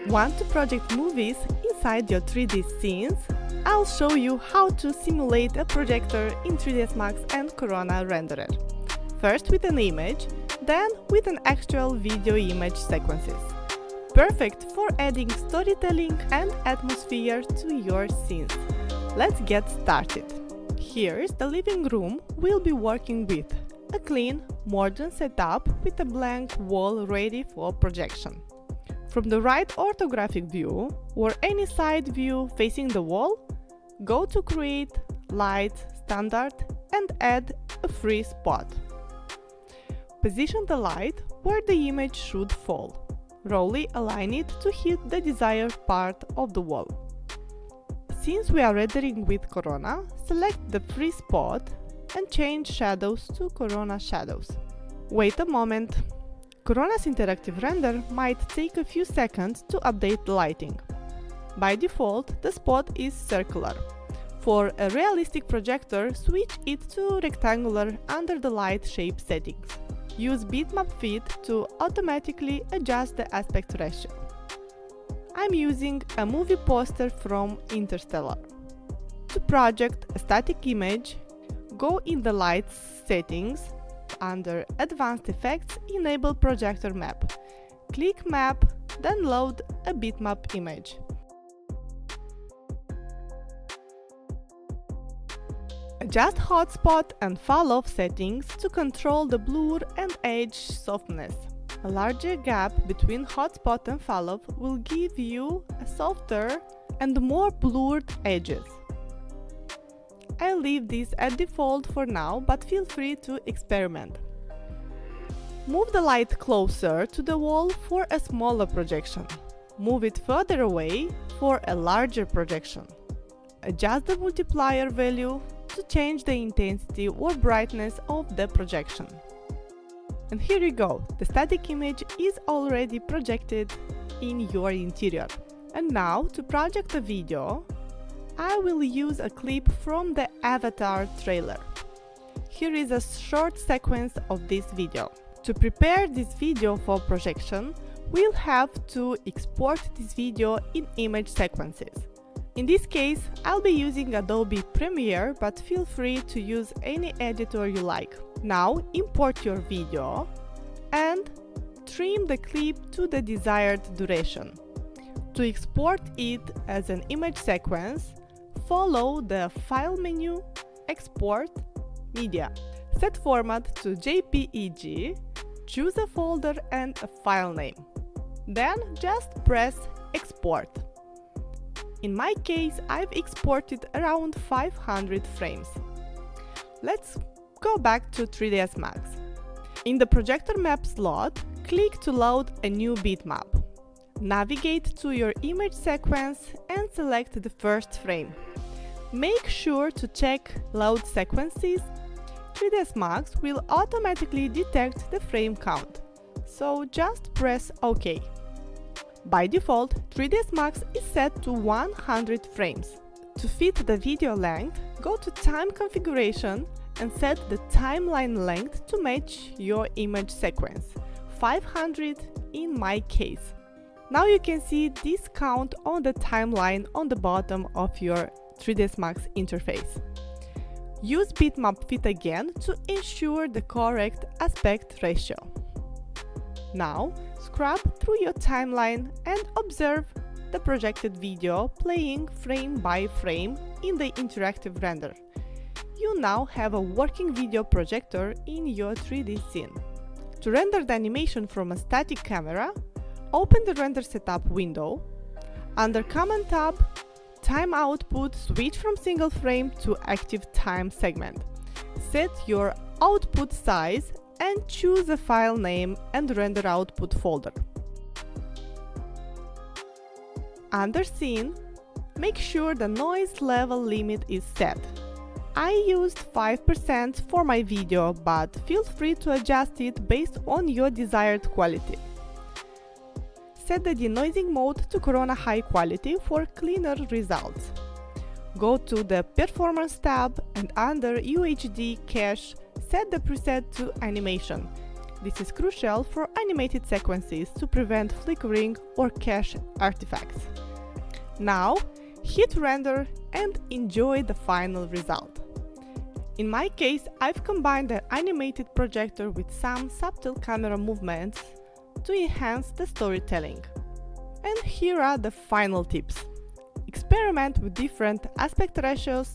Want to project movies inside your 3D scenes? I'll show you how to simulate a projector in 3ds Max and Corona renderer. First with an image, then with an actual video image sequences. Perfect for adding storytelling and atmosphere to your scenes. Let's get started. Here's the living room we'll be working with. A clean, modern setup with a blank wall ready for projection. From the right orthographic view or any side view facing the wall, go to Create, Light, Standard and add a free spot. Position the light where the image should fall. Roughly align it to hit the desired part of the wall. Since we are rendering with Corona, select the free spot and change shadows to Corona shadows. Wait a moment. Corona's interactive render might take a few seconds to update the lighting. By default, the spot is circular. For a realistic projector, switch it to rectangular under the light shape settings. Use bitmap fit to automatically adjust the aspect ratio. I'm using a movie poster from Interstellar. To project a static image, go in the light settings. Under Advanced Effects, enable Projector Map. Click Map, then load a bitmap image. Adjust hotspot and fall-off settings to control the blur and edge softness. A larger gap between hotspot and fall-off will give you a softer and more blurred edges. I'll leave this at default for now, but feel free to experiment. Move the light closer to the wall for a smaller projection. Move it further away for a larger projection. Adjust the multiplier value to change the intensity or brightness of the projection. And here you go, the static image is already projected in your interior. And now, to project a video, I will use a clip from the Avatar trailer. Here is a short sequence of this video. To prepare this video for projection, we'll have to export this video in image sequences. In this case, I'll be using Adobe Premiere, but feel free to use any editor you like. Now, import your video and trim the clip to the desired duration. To export it as an image sequence, follow the File menu, Export, Media. Set format to JPEG, choose a folder and a file name. Then just press Export. In my case, I've exported around 500 frames. Let's go back to 3ds Max. In the Projector Map slot, click to load a new bitmap. Navigate to your image sequence and select the first frame. Make sure to check Load Sequences. 3ds Max will automatically detect the frame count, so just press OK. By default, 3ds Max is set to 100 frames. To fit the video length, go to Time Configuration and set the timeline length to match your image sequence, 500 in my case. Now you can see this count on the timeline on the bottom of your 3ds Max interface. Use bitmap fit again to ensure the correct aspect ratio. Now, scrub through your timeline and observe the projected video playing frame by frame in the interactive render. You now have a working video projector in your 3D scene. To render the animation from a static camera, open the Render Setup window. Under Command tab, Time Output, switch from single frame to active time segment. Set your output size and choose a file name and render output folder. Under Scene, make sure the noise level limit is set. I used 5% for my video, but feel free to adjust it based on your desired quality. Set the denoising mode to Corona High Quality for cleaner results. Go to the Performance tab and under UHD Cache, set the preset to Animation. This is crucial for animated sequences to prevent flickering or cache artifacts. Now, hit render and enjoy the final result. In my case, I've combined the animated projector with some subtle camera movements to enhance the storytelling. And here are the final tips. Experiment with different aspect ratios,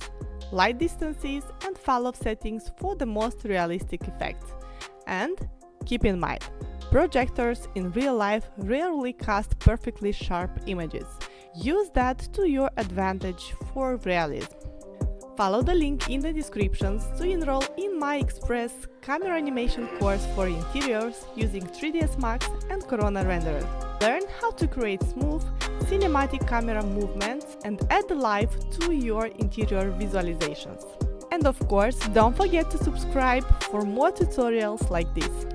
light distances and fall-off settings for the most realistic effects. And keep in mind, projectors in real life rarely cast perfectly sharp images. Use that to your advantage for realism. Follow the link in the descriptions to enroll in my express camera animation course for interiors using 3ds Max and Corona Renderer. Learn how to create smooth, cinematic camera movements and add life to your interior visualizations. And of course, don't forget to subscribe for more tutorials like this.